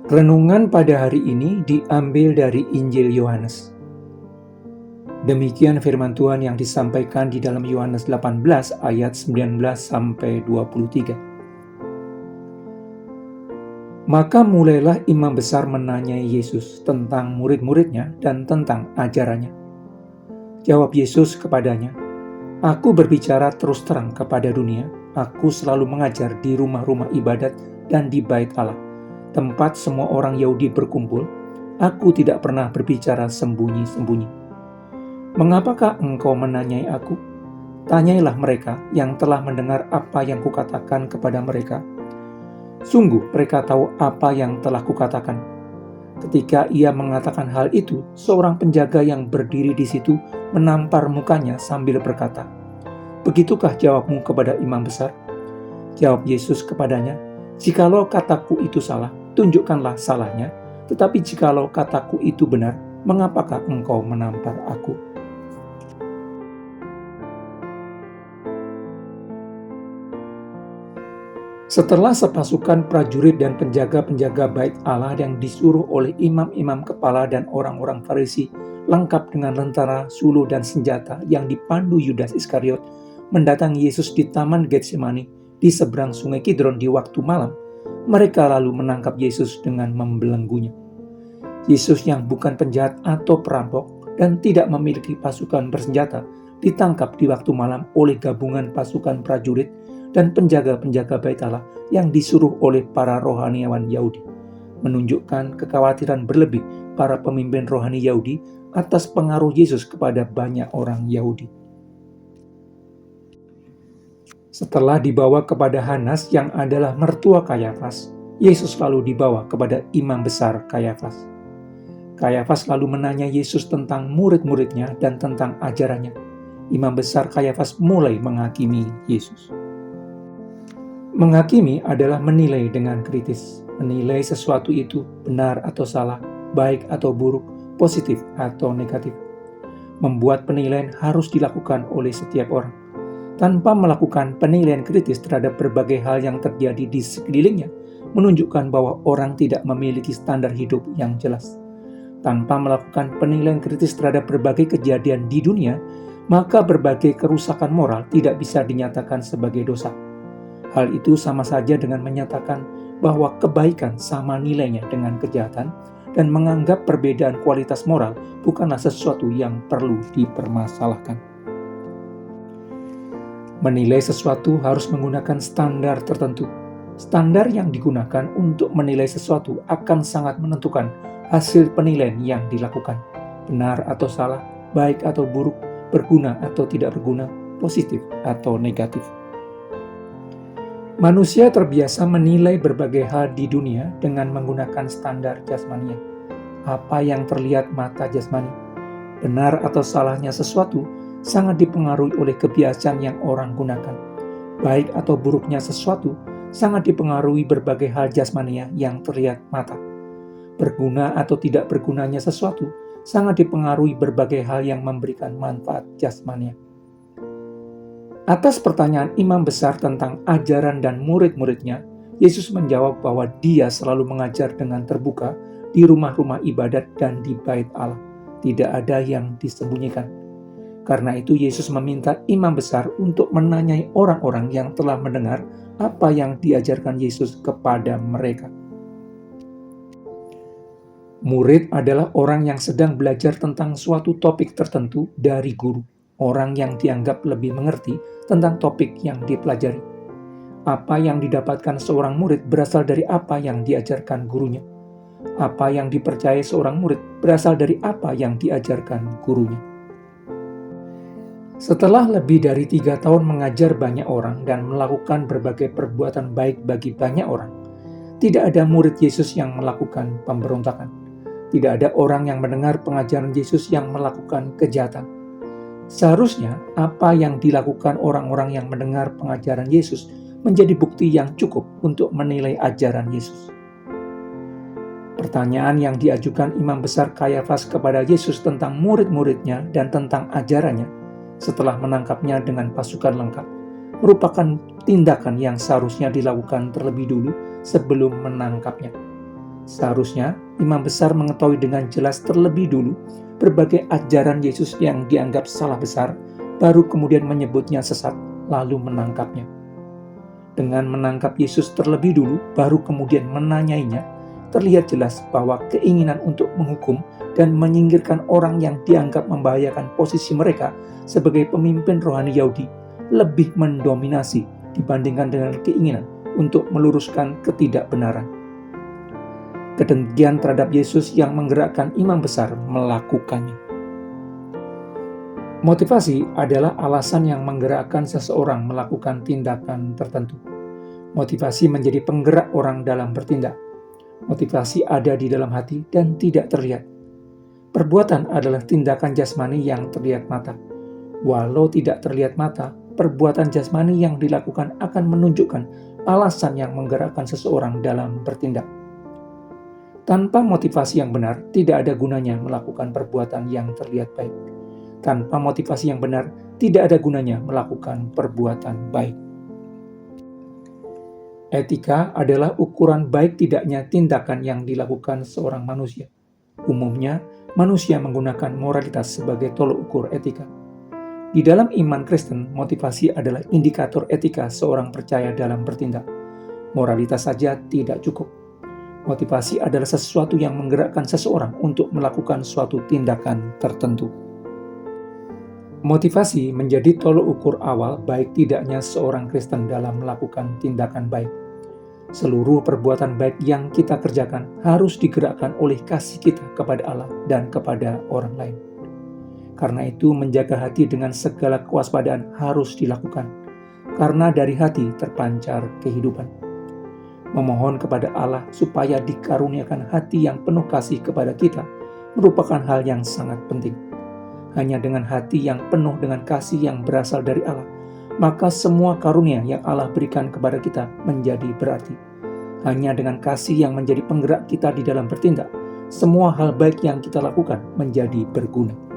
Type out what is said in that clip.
Renungan pada hari ini diambil dari Injil Yohanes. Demikian firman Tuhan yang disampaikan di dalam Yohanes 18 ayat 19 sampai 23. Maka mulailah imam besar menanyai Yesus tentang murid-muridnya dan tentang ajarannya. Jawab Yesus kepadanya, "Aku berbicara terus terang kepada dunia. Aku selalu mengajar di rumah-rumah ibadat dan di bait Allah, tempat semua orang Yahudi berkumpul. Aku tidak pernah berbicara sembunyi-sembunyi. Mengapakah engkau menanyai aku? Tanyailah mereka yang telah mendengar apa yang kukatakan kepada mereka. Sungguh mereka tahu apa yang telah kukatakan." Ketika ia mengatakan hal itu, seorang penjaga yang berdiri di situ menampar mukanya sambil berkata, "Begitukah jawabmu kepada imam besar?" Jawab Yesus kepadanya, "Jikalau kataku itu salah, tunjukkanlah salahnya. Tetapi jikalau kataku itu benar, mengapakah engkau menampar aku?" Setelah sepasukan prajurit dan penjaga-penjaga bait Allah yang disuruh oleh imam-imam kepala dan orang-orang Farisi, lengkap dengan lentera, suluh, dan senjata yang dipandu Yudas Iskariot, mendatangi Yesus di Taman Getsemani di seberang Sungai Kidron di waktu malam, mereka lalu menangkap Yesus dengan membelenggunya. Yesus yang bukan penjahat atau perampok dan tidak memiliki pasukan bersenjata, ditangkap di waktu malam oleh gabungan pasukan prajurit dan penjaga-penjaga bait Allah yang disuruh oleh para rohaniawan Yahudi, menunjukkan kekhawatiran berlebih para pemimpin rohani Yahudi atas pengaruh Yesus kepada banyak orang Yahudi. Setelah dibawa kepada Hanas yang adalah mertua Kayafas, Yesus lalu dibawa kepada imam besar Kayafas. Kayafas lalu menanya Yesus tentang murid-muridnya dan tentang ajarannya. Imam besar Kayafas mulai menghakimi Yesus. Menghakimi adalah menilai dengan kritis, menilai sesuatu itu benar atau salah, baik atau buruk, positif atau negatif. Membuat penilaian harus dilakukan oleh setiap orang. Tanpa melakukan penilaian kritis terhadap berbagai hal yang terjadi di sekelilingnya, menunjukkan bahwa orang tidak memiliki standar hidup yang jelas. Tanpa melakukan penilaian kritis terhadap berbagai kejadian di dunia, maka berbagai kerusakan moral tidak bisa dinyatakan sebagai dosa. Hal itu sama saja dengan menyatakan bahwa kebaikan sama nilainya dengan kejahatan dan menganggap perbedaan kualitas moral bukanlah sesuatu yang perlu dipermasalahkan. Menilai sesuatu harus menggunakan standar tertentu. Standar yang digunakan untuk menilai sesuatu akan sangat menentukan hasil penilaian yang dilakukan. Benar atau salah, baik atau buruk, berguna atau tidak berguna, positif atau negatif. Manusia terbiasa menilai berbagai hal di dunia dengan menggunakan standar jasmania. Apa yang terlihat mata jasmani, benar atau salahnya sesuatu sangat dipengaruhi oleh kebiasaan yang orang gunakan. Baik atau buruknya sesuatu sangat dipengaruhi berbagai hal jasmania yang terlihat mata. Berguna atau tidak bergunanya sesuatu sangat dipengaruhi berbagai hal yang memberikan manfaat jasmania. Atas pertanyaan imam besar tentang ajaran dan murid-muridnya, Yesus menjawab bahwa dia selalu mengajar dengan terbuka di rumah-rumah ibadat dan di bait Allah. Tidak ada yang disembunyikan. Karena itu Yesus meminta imam besar untuk menanyai orang-orang yang telah mendengar apa yang diajarkan Yesus kepada mereka. Murid adalah orang yang sedang belajar tentang suatu topik tertentu dari guru. Orang yang dianggap lebih mengerti tentang topik yang dipelajari. Apa yang didapatkan seorang murid berasal dari apa yang diajarkan gurunya. Apa yang dipercayai seorang murid berasal dari apa yang diajarkan gurunya. Setelah lebih dari 3 tahun mengajar banyak orang dan melakukan berbagai perbuatan baik bagi banyak orang, tidak ada murid Yesus yang melakukan pemberontakan. Tidak ada orang yang mendengar pengajaran Yesus yang melakukan kejahatan. Seharusnya apa yang dilakukan orang-orang yang mendengar pengajaran Yesus menjadi bukti yang cukup untuk menilai ajaran Yesus. Pertanyaan yang diajukan imam besar Kayafas kepada Yesus tentang murid-muridnya dan tentang ajarannya setelah menangkapnya dengan pasukan lengkap merupakan tindakan yang seharusnya dilakukan terlebih dulu sebelum menangkapnya. Seharusnya imam besar mengetahui dengan jelas terlebih dulu berbagai ajaran Yesus yang dianggap salah besar, baru kemudian menyebutnya sesat, lalu menangkapnya. Dengan menangkap Yesus terlebih dulu, baru kemudian menanyainya, terlihat jelas bahwa keinginan untuk menghukum dan menyingkirkan orang yang dianggap membahayakan posisi mereka sebagai pemimpin rohani Yahudi lebih mendominasi dibandingkan dengan keinginan untuk meluruskan ketidakbenaran. Kedengkian terhadap Yesus yang menggerakkan imam besar melakukannya. Motivasi adalah alasan yang menggerakkan seseorang melakukan tindakan tertentu. Motivasi menjadi penggerak orang dalam bertindak. Motivasi ada di dalam hati dan tidak terlihat. Perbuatan adalah tindakan jasmani yang terlihat mata. Walau tidak terlihat mata, perbuatan jasmani yang dilakukan akan menunjukkan alasan yang menggerakkan seseorang dalam bertindak. Tanpa motivasi yang benar, tidak ada gunanya melakukan perbuatan yang terlihat baik. Tanpa motivasi yang benar, tidak ada gunanya melakukan perbuatan baik. Etika adalah ukuran baik tidaknya tindakan yang dilakukan seorang manusia. Umumnya, manusia menggunakan moralitas sebagai tolok ukur etika. Di dalam iman Kristen, motivasi adalah indikator etika seorang percaya dalam bertindak. Moralitas saja tidak cukup. Motivasi adalah sesuatu yang menggerakkan seseorang untuk melakukan suatu tindakan tertentu. Motivasi menjadi tolok ukur awal baik tidaknya seorang Kristen dalam melakukan tindakan baik. Seluruh perbuatan baik yang kita kerjakan harus digerakkan oleh kasih kita kepada Allah dan kepada orang lain. Karena itu, menjaga hati dengan segala kewaspadaan harus dilakukan, karena dari hati terpancar kehidupan. Memohon kepada Allah supaya dikaruniakan hati yang penuh kasih kepada kita merupakan hal yang sangat penting. Hanya dengan hati yang penuh dengan kasih yang berasal dari Allah, maka semua karunia yang Allah berikan kepada kita menjadi berarti. Hanya dengan kasih yang menjadi penggerak kita di dalam bertindak, semua hal baik yang kita lakukan menjadi berguna.